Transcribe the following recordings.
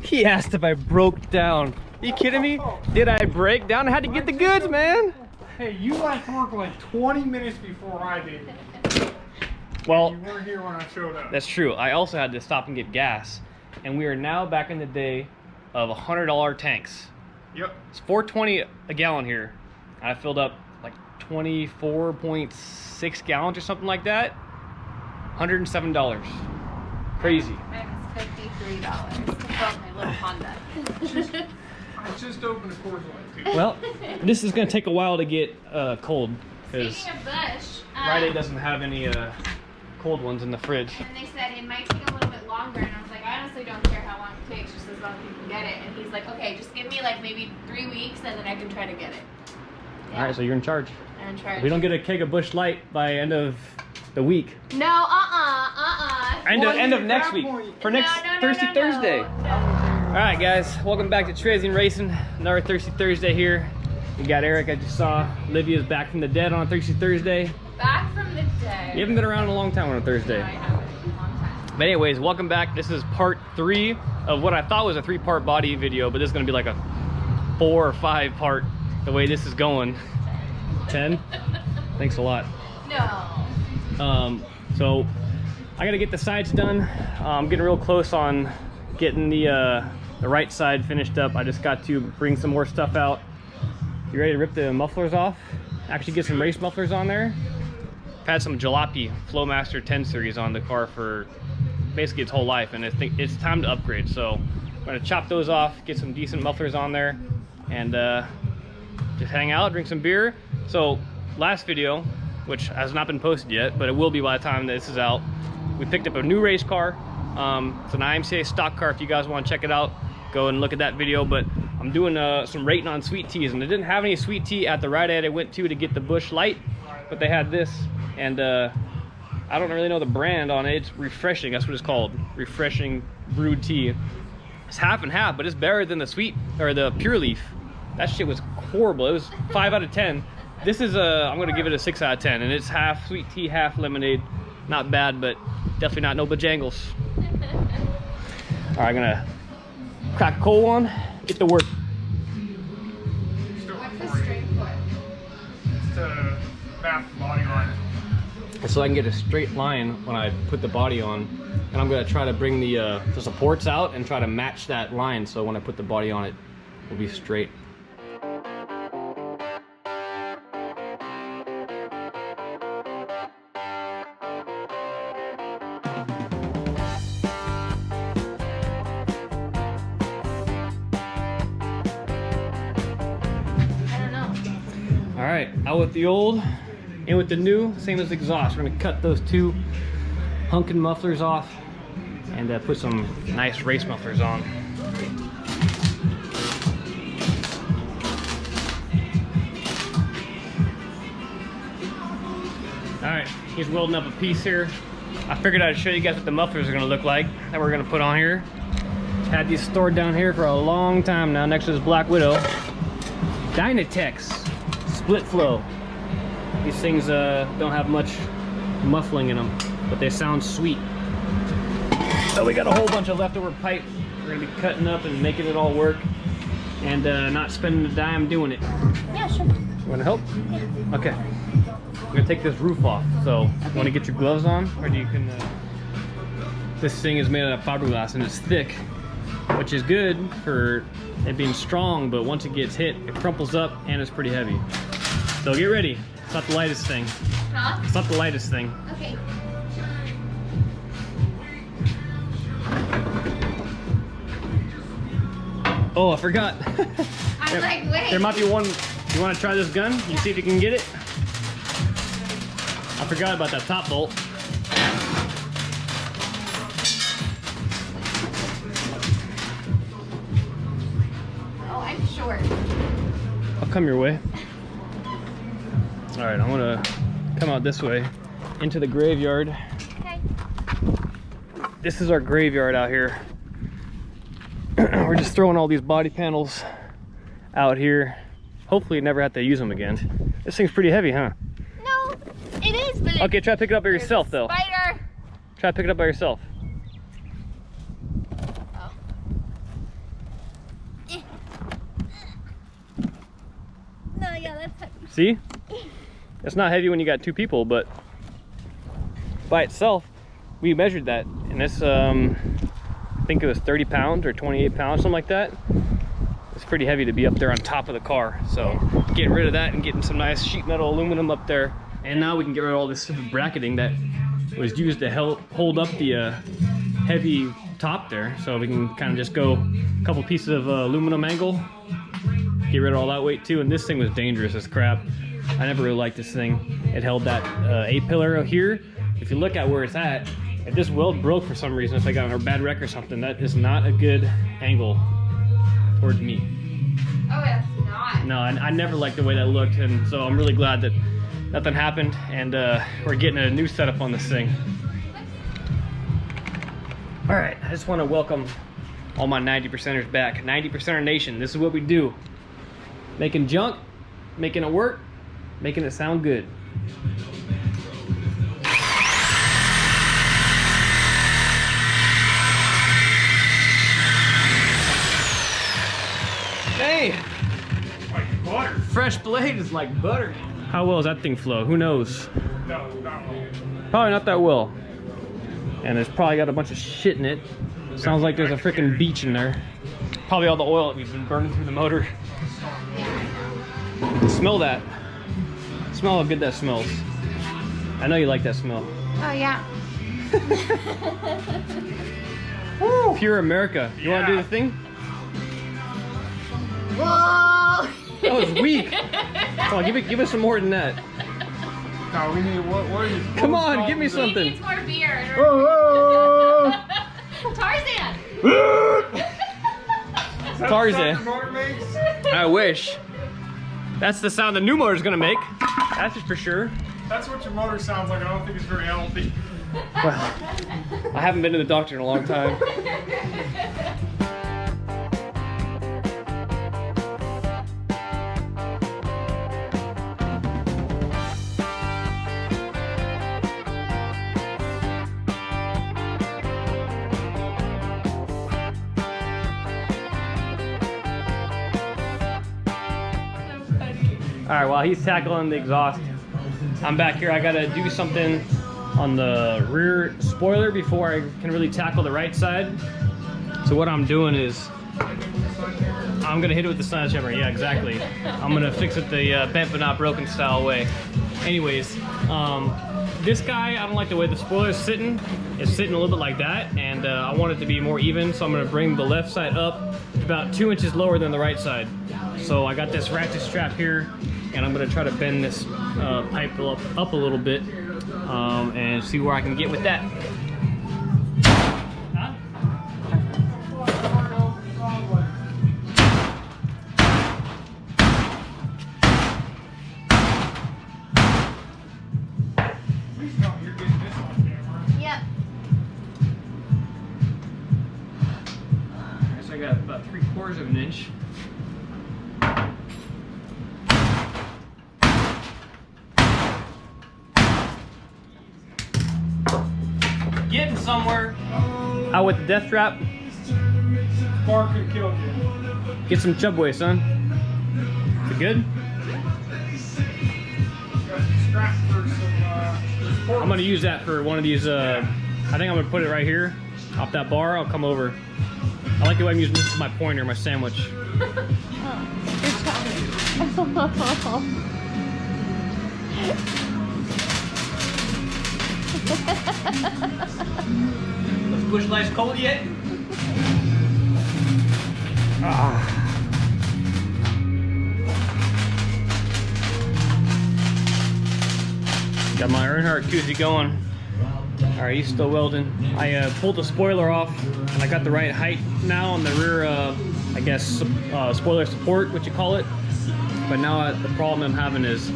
He asked if I broke down. Are you kidding me? Did I break down? I had to get the goods, man. Hey, you left work like 20 minutes before I did. Well, you weren't here when I showed up. That's true. I also had to stop and get gas. And we are now back in the day of $100 tanks. Yep. It's $4.20 a gallon here. I filled up like 24.6 gallons or something like that. $107. Crazy. $53 to fill my little Honda. I just opened a Coors Light too. Well, this is going to take a while to get cold because Speaking of Bush, Friday doesn't have any cold ones in the fridge. and they said it might take a little bit longer, and I was like, I honestly don't care how long it takes, just as long as you can get it. And he's like, okay, just give me like maybe 3 weeks, and then I can try to get it. Yeah. All right, so you're in charge. I'm in charge. If we don't get a keg of Bush Light by end of the week. No, End of next week. For next Thirsty Thursday. No. Alright guys, welcome back to Cherezian Racing. Another Thirsty Thursday here. We got Eric, I just saw. Olivia's back from the dead on a Thirsty Thursday. Back from the dead. You haven't been around in a long time on a Thursday. No, I haven't in a long time. But anyways, welcome back. This is part 3 of what I thought was a 3-part body video, but this is going to be like a 4 or 5 part the way this is going. 10? Thanks a lot. No. So I got to get the sides done. I'm getting real close on getting the right side finished up. I just got to bring some more stuff out. You ready to rip the mufflers off? Actually get some race mufflers on there. I've had some Jalopy Flowmaster 10 series on the car for basically its whole life, and I think it's time to upgrade. So I'm gonna chop those off, get some decent mufflers on there, and just hang out, drink some beer. So last video, which has not been posted yet, but it will be by the time this is out, we picked up a new race car. It's an IMCA stock car. If you guys want to check it out, go and look at that video. But I'm doing some rating on sweet teas, and they didn't have any sweet tea at the ride I went to get the Bush Light, but they had this, and I don't really know the brand on it. It's Refreshing, that's what it's called, Refreshing Brewed Tea. It's half and half, but it's better than the sweet or the Pure Leaf. That shit was horrible. It was 5 out of 10. This is I'm gonna give it a 6 out of 10, and it's half sweet tea, half lemonade. Not bad, but definitely not no bojangles. All right, I'm gonna crack a cold one, get to work. What's the straight foot? It's to map the body line. So I can get a straight line when I put the body on, and I'm gonna try to bring the supports out and try to match that line, so when I put the body on it, it'll be straight. All right, out with the old, in with the new, same as exhaust. We're gonna cut those 2 hunkin' mufflers off and put some nice race mufflers on. All right, he's welding up a piece here. I figured I'd show you guys what the mufflers are gonna look like that we're gonna put on here. Had these stored down here for a long time now next to this Black Widow. Dynatex. Split flow. These things don't have much muffling in them, but they sound sweet. So we got a whole bunch of leftover pipe. We're gonna be cutting up and making it all work, and not spending a dime doing it. Yeah, sure. You wanna help? Yeah. Okay. I'm gonna take this roof off. So, you wanna get your gloves on, or do you can? This thing is made out of fiberglass and it's thick, which is good for it being strong, but once it gets hit, it crumples up and it's pretty heavy. So get ready. It's not the lightest thing. Huh? It's not the lightest thing. Okay. Oh, I forgot. I'm like, wait. There might be one. You want to try this gun? You see if you can get it? I forgot about that top bolt. Oh, I'm short. I'll come your way. All right, I'm gonna come out this way into the graveyard. Okay. This is our graveyard out here. We're just throwing all these body panels out here. Hopefully never have to use them again. This thing's pretty heavy, huh? No, it is, but Okay, try to pick it up by yourself though. Spider. Try to pick it up by yourself. Oh. No, yeah, that's heavy. See? It's not heavy when you got two people, but by itself, we measured that, and it's I think it was 30 pounds or 28 pounds, something like that. It's pretty heavy to be up there on top of the car. So getting rid of that and getting some nice sheet metal aluminum up there. And now we can get rid of all this stupid bracketing that was used to help hold up the heavy top there. So we can kind of just go a couple pieces of aluminum angle, get rid of all that weight too. And this thing was dangerous as crap. I never really liked this thing. It held that A-pillar here. If you look at where it's at, if this weld broke for some reason, if I got on a bad wreck or something, that is not a good angle towards me. Oh, it's not. No, I never liked the way that looked, and so I'm really glad that nothing happened, and we're getting a new setup on this thing. All right, I just want to welcome all my 90%ers back. 90%er Nation, this is what we do. Making junk, making it work, making it sound good. Hey, Like butter. fresh blade is like butter. How well does that thing flow? Who knows? No, not really. Probably not that well. And it's probably got a bunch of shit in it. Sounds like there's a freaking beach in there. Probably all the oil that we've been burning through the motor. Smell that. Smell how good that smells. I know you like that smell. Oh, yeah. Woo! Pure America. You want to do the thing? Whoa! That was weak. Come on, give us some more than that. No, we need, what are you? Come on, give me He something. needs more beer. Whoa! Tarzan! Tarzan. Your motor makes? I wish. That's the sound the new motor's gonna make. That's for sure. That's what your motor sounds like. I don't think it's very healthy. Well, I haven't been to the doctor in a long time. All right, while he's tackling the exhaust, I'm back here. I gotta do something on the rear spoiler before I can really tackle the right side. So what I'm doing is, I'm gonna hit it with the sledgehammer. Yeah, exactly. I'm gonna fix it the bent but not broken style way. Anyways, this guy, I don't like the way the spoiler is sitting. It's sitting a little bit like that, and I want it to be more even, so I'm gonna bring the left side up about 2 inches lower than the right side. So I got this ratchet strap here, and I'm gonna try to bend this pipe up a little bit and see where I can get with that. Huh? Please tell me you're getting this on camera. Yep. So I got about 3/4 of an inch. Getting somewhere. Out with the death trap. Spark and kill you. Get some chubway, son. Is it good? Got some scrap for some, I'm gonna use that for one of these. I think I'm gonna put it right here, off that bar. I'll come over. I like the way I'm using this as my pointer, my sandwich. Those bush lights cold yet? Ah. Got my Earnhardt koozie going. All right, he's still welding. I pulled the spoiler off, and I got the right height now on the rear, I guess, spoiler support, what you call it. But now the problem I'm having is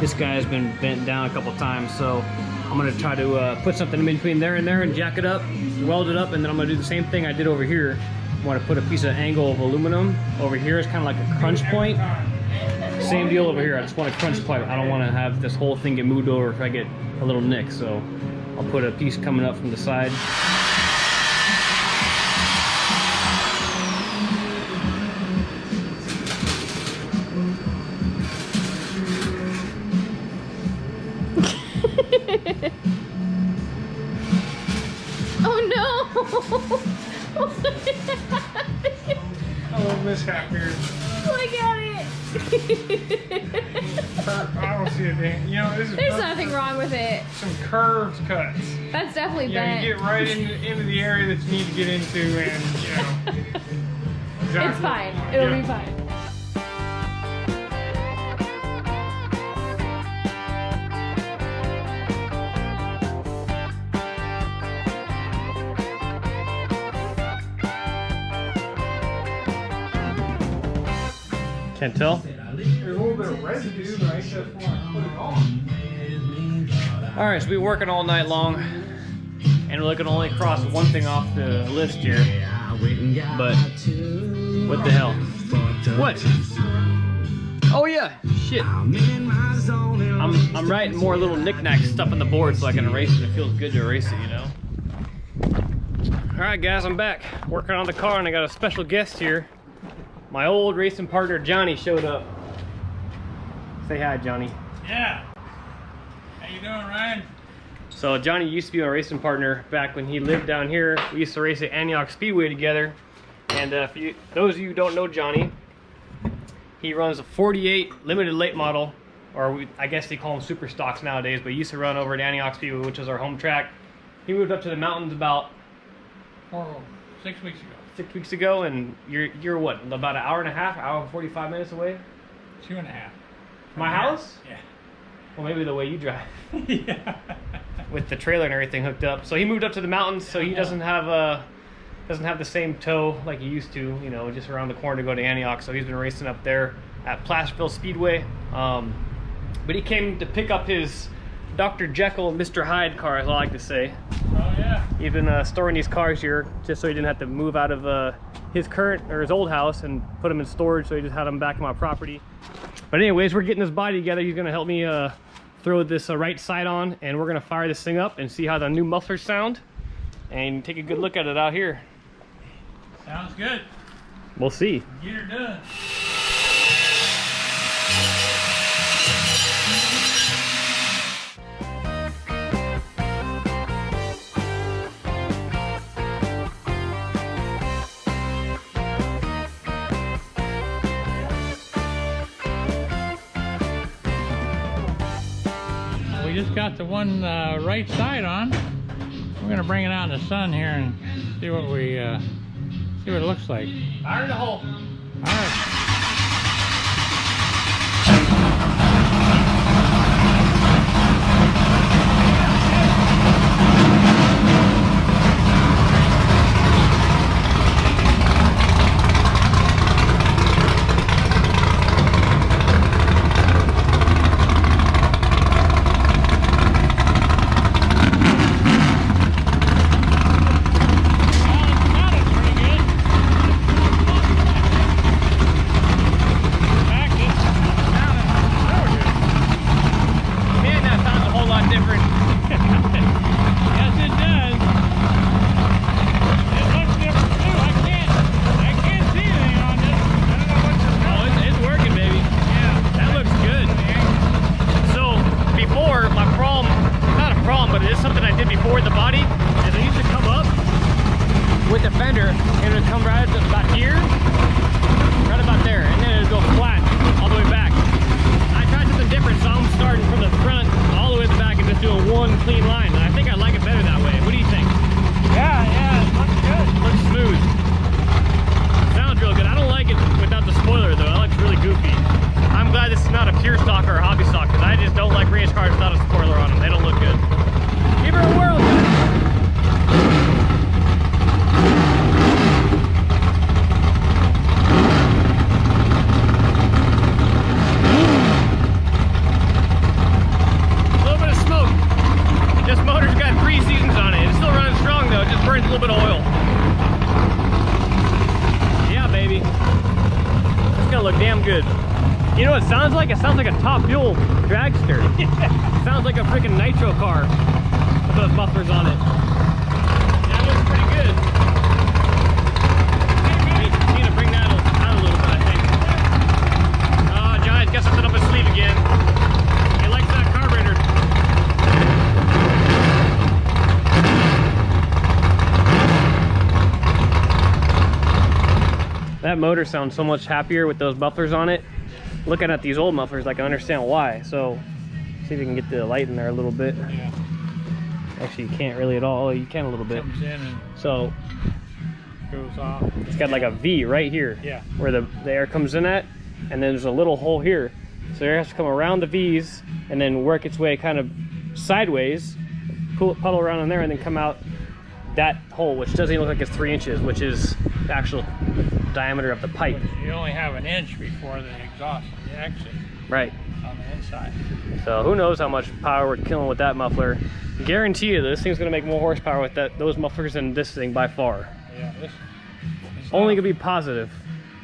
this guy has been bent down a couple times, so I'm gonna try to put something in between there and jack it up, weld it up, and then I'm gonna do the same thing I did over here. I want to put a piece of angle of aluminum over here. It's kind of like a crunch point. Same deal over here. I just want a crunch point. I don't want to have this whole thing get moved over if I get a little nick. So I'll put a piece coming up from the side. Oh no! Oh, mishap here. Look at it! I don't see a damn. You know, this is There's nothing wrong with it. some curved cuts. That's definitely You know, bent. you get right into the area that you need to get into, and you know. Exactly. It's fine. It'll be fine. Can't tell. There's a little bit of residue, but I just want to put it on. All right, so we're working all night long, and we're looking to only cross one thing off the list here. But what the hell? What? Oh yeah, shit. I'm writing more little knick-knack stuff on the board so I can erase it. It feels good to erase it, you know. All right, guys, I'm back working on the car, and I got a special guest here. My old racing partner Johnny showed up. Say hi, Johnny. Yeah. How you doing, Ryan? So Johnny used to be my racing partner back when he lived down here. We used to race at Antioch Speedway together. And those of you who don't know Johnny, he runs a 48 limited late model, or I guess they call them super stocks nowadays, but he used to run over at Antioch Speedway, which is our home track. He moved up to the mountains about 6 weeks ago. 6 weeks ago, and you're what, about an hour and a half, hour and 45 minutes away? 2.5. My house? Yeah. Well, maybe the way you drive. Yeah. With the trailer and everything hooked up. So he moved up to the mountains, so he doesn't have the same tow like he used to, you know, just around the corner to go to Antioch. So he's been racing up there at Placerville Speedway. But he came to pick up his Dr. Jekyll and Mr. Hyde car, as I like to say. Oh yeah. He's been storing these cars here just so he didn't have to move out of his his old house and put them in storage, so he just had them back on my property. But anyways, we're getting this body together. He's gonna help me throw this right side on, and we're gonna fire this thing up and see how the new mufflers sound and take a good look at it out here. Sounds good. We'll see. Get her done. We just got the one right side on. We're gonna bring it out in the sun here and see what it looks like. Fire in the hole. All right. with the fender, and it would come right about here, right about there, and then it would go flat all the way back. I tried something different, so I'm starting from the front all the way to the back and just doing one clean line. And I think I like it better that way. What do you think? Yeah, it looks good. Looks smooth. Sounds real good. I don't like it without the spoiler though. It looks really goofy. I'm glad this is not a pure stock or a hobby stock, because I just don't like race cars without a spoiler on them. They You know what it sounds like? It sounds like a Top Fuel dragster. It sounds like a freaking nitro car with those mufflers on it. That looks pretty good. Need to bring that out a little bit, I think. Oh, Johnny's got something up his sleeve again. He likes that carburetor. That motor sounds so much happier with those mufflers on it. Looking at these old mufflers, I can understand why. So, see if we can get the light in there a little bit. Yeah. Actually, you can't really at all. You can a little bit. Comes in and So, goes off. it's got like a V right here. Yeah. Where the air comes in at, and then there's a little hole here. So air has to come around the V's and then work its way kind of sideways, puddle around in there, and then come out that hole, which doesn't even look like it's 3 inches, which is the actual diameter of the pipe. You only have an inch before the exhaust, the exit Right. on the inside. So who knows how much power we're killing with that muffler. Guarantee you this thing's gonna make more horsepower with those mufflers than this thing by far. Yeah, this Only gonna be positive.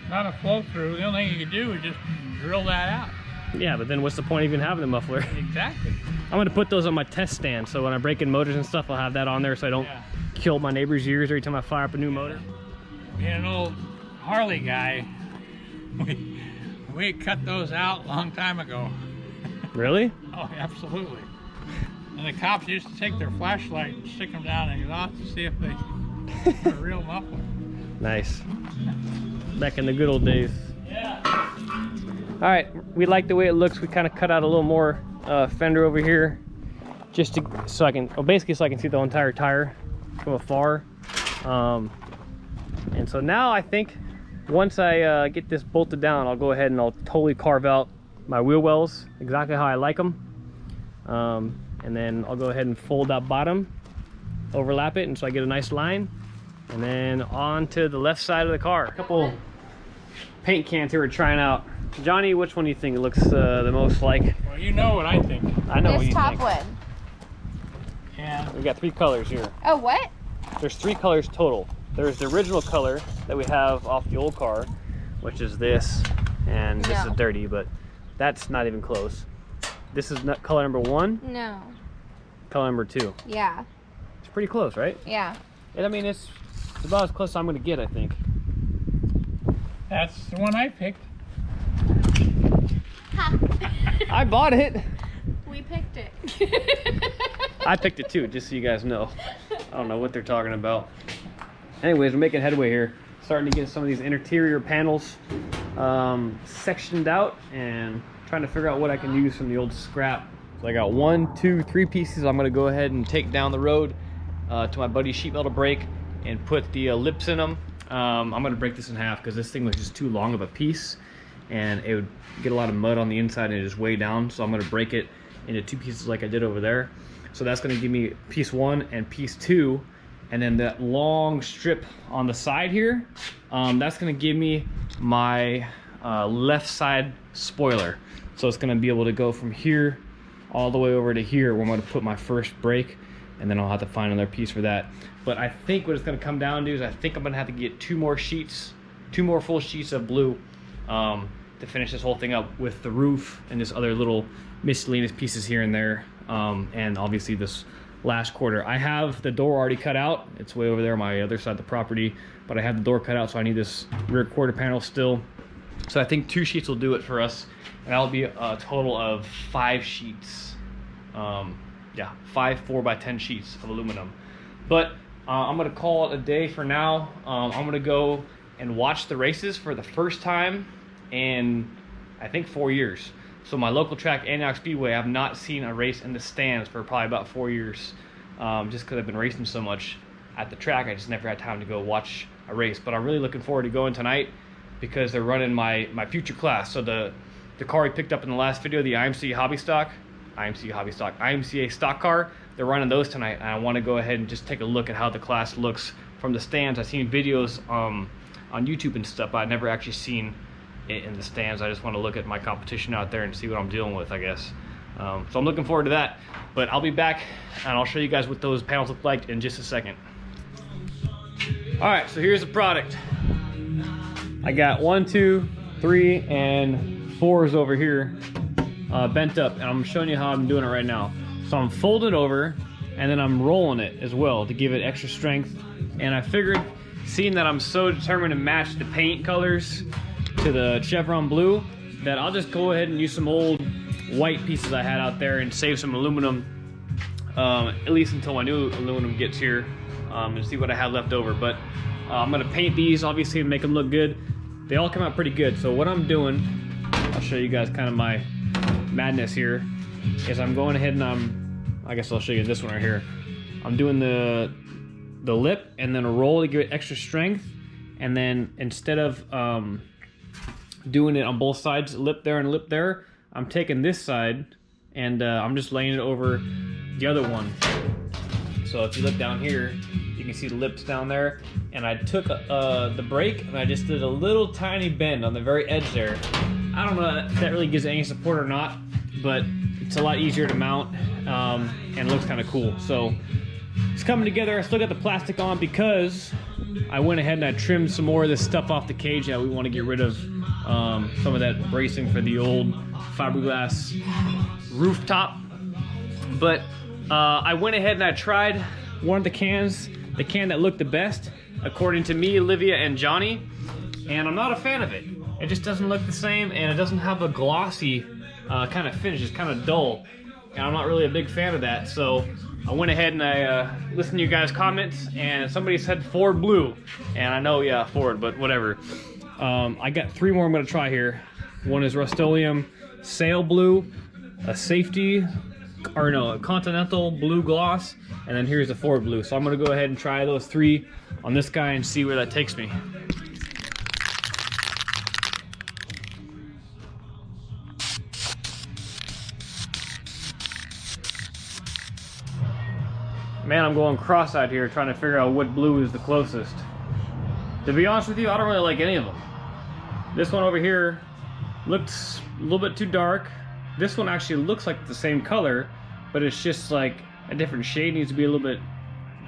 not a flow through. The only thing you can do is just drill that out. Yeah, but then what's the point of even having the muffler? Exactly. I'm gonna put those on my test stand, so when I break in motors and stuff, I'll have that on there so I don't kill my neighbor's ears every time I fire up a new motor. Being an old Harley guy, we cut those out a long time ago. Really? Oh, absolutely. And the cops used to take their flashlight and stick them down the exhaust to see if they were a real muffler. Nice. Back in the good old days. Yeah. All right, we like the way it looks. We kind of cut out a little more fender over here, just to so I can see the entire tire from afar. And so now I think once I get this bolted down, I'll go ahead and I'll totally carve out my wheel wells exactly how I like them. And then I'll go ahead and fold that bottom, overlap it, and so I get a nice line. And then on to the left side of the car. A couple paint cans here we're trying out. Johnny, which one do you think looks the most like? Well, you know what I think. I know what This you top think. one. Yeah. We got 3 colors here. Oh, what? There's 3 colors total. There's the original color that we have off the old car, which is this, and this No. is dirty, but that's not even close. This is not color number 1, No. color number 2. Yeah. It's pretty close, right? Yeah. And I mean, it's about as close as I'm gonna get, I think. That's the one I picked. I bought it. We picked it. I picked it too, just so you guys know. I don't know what they're talking about. Anyways, we're making headway here. Starting to get some of these interior panels sectioned out and trying to figure out what I can use from the old scrap. So I got 1, 2, 3 pieces I'm gonna go ahead and take down the road to my buddy's sheet metal brake and put the lips in them. I'm gonna break this in half because this thing was just too long of a piece and it would get a lot of mud on the inside and it just weigh down. So I'm gonna break it into 2 pieces like I did over there. So that's gonna give me piece 1 and piece 2. And then that long strip on the side here, that's gonna give me my left side spoiler. So it's gonna be able to go from here all the way over to here where I'm gonna put my first brake, and then I'll have to find another piece for that. But I think what it's gonna come down to is I think I'm gonna have to get 2 more sheets, 2 more full sheets of blue to finish this whole thing up with the roof and this other little miscellaneous pieces here and there. And obviously this last quarter. I have the door already cut out. It's way over there on my other side of the property, but I have the door cut out, so I need this rear quarter panel still. So I think 2 sheets will do it for us, and that'll be a total of 5 sheets. Yeah, 5 4x10 sheets of aluminum. But I'm gonna call it a day for now. I'm gonna go and watch the races for the first time in I think 4 years. So my local track, Antioch Speedway, I've not seen a race in the stands for probably about 4 years. Just because I've been racing so much at the track, I just never had time to go watch a race. But I'm really looking forward to going tonight because they're running my future class. So the car we picked up in the last video, the IMCA stock car, they're running those tonight. And I want to go ahead and just take a look at how the class looks from the stands. I've seen videos on YouTube and stuff, but I've never actually seen it in the stands. I just want to look at my competition out there and see what I'm dealing with, I guess. So I'm looking forward to that. But I'll be back and I'll show you guys what those panels look like in just a second. All right, so here's the product. I got 1, 2, 3, and 4s over here bent up, and I'm showing you how I'm doing it right now. So I'm folding over, and then I'm rolling it as well to give it extra strength. And I figured, seeing that I'm so determined to match the paint colors to the chevron blue, that I'll just go ahead and use some old white pieces I had out there and save some aluminum, at least until my new aluminum gets here, and see what I have left over. But I'm gonna paint these, obviously, to make them look good. They all come out pretty good. So what I'm doing, I'll show you guys kind of my madness here, is I'm going ahead and I guess I'll show you this one right here. I'm doing the lip and then a roll to give it extra strength, and then instead of doing it on both sides, lip there and lip there, I'm taking this side and I'm just laying it over the other one. So if you look down here, you can see the lips down there, and I took the break and I just did a little tiny bend on the very edge there. I don't know if that really gives any support or not, but it's a lot easier to mount, and it looks kind of cool. So it's coming together. I still got the plastic on because I went ahead and I trimmed some more of this stuff off the cage that we want to get rid of, some of that bracing for the old fiberglass rooftop. But I went ahead and I tried one of the cans, the can that looked the best, according to me, Olivia, and Johnny, and I'm not a fan of it. It just doesn't look the same, and it doesn't have a glossy kind of finish. It's kind of dull, and I'm not really a big fan of that. So I went ahead and I listened to you guys' comments, and somebody said Ford Blue, and I know, yeah, Ford, but whatever. I got 3 more I'm gonna try here. One is Rust-Oleum Sail Blue, a safety, or no, a Continental Blue Gloss, and then here's the Ford Blue. So I'm gonna go ahead and try those 3 on this guy and see where that takes me. Man, I'm going cross-eyed here trying to figure out what blue is the closest. To be honest with you, I don't really like any of them. This one over here looks a little bit too dark. This one actually looks like the same color, but it's just like a different shade. It needs to be a little bit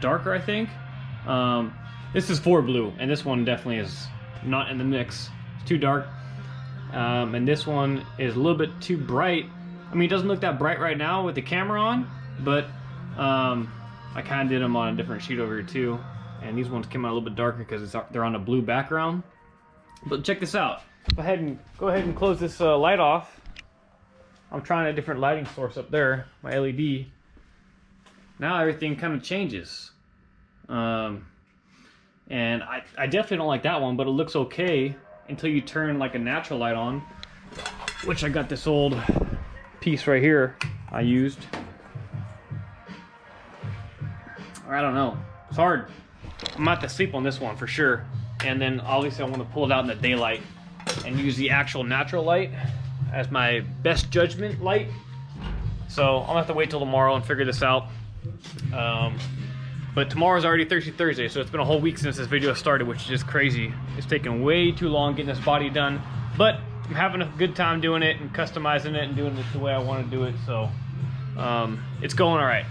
darker, I think. This is Ford Blue, and this one definitely is not in the mix. It's too dark. And this one is a little bit too bright. I mean, it doesn't look that bright right now with the camera on, but I kind of did them on a different sheet over here too, and these ones came out a little bit darker because they're on a blue background. But check this out. Go ahead and close this light off. I'm trying a different lighting source up there, my LED. Now everything kind of changes, and I definitely don't like that one, but it looks okay until you turn like a natural light on, which I got this old piece right here I used. I don't know. It's hard. I'm gonna have to sleep on this one for sure. And then obviously I want to pull it out in the daylight and use the actual natural light as my best judgment light. So I'm gonna have to wait till tomorrow and figure this out. But tomorrow's already Thirsty Thursday, so it's been a whole week since this video started, which is just crazy. It's taken way too long getting this body done, but I'm having a good time doing it and customizing it and doing it the way I want to do it. So it's going all right.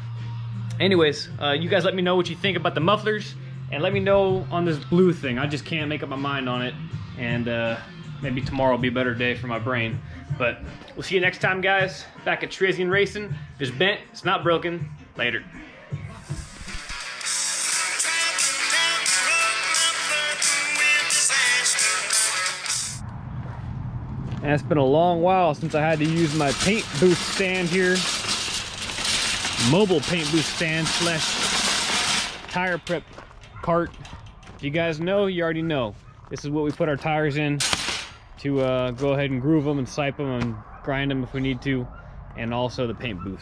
Anyways, you guys let me know what you think about the mufflers, and let me know on this blue thing. I just can't make up my mind on it, and maybe tomorrow will be a better day for my brain. But we'll see you next time, guys. Back at Cherezian Racing. It's bent, it's not broken. Later. And it's been a long while since I had to use my paint booth stand here. Mobile paint booth stand / tire prep cart. If you guys know, you already know. This is what we put our tires in to go ahead and groove them and sipe them and grind them if we need to, and also the paint booth.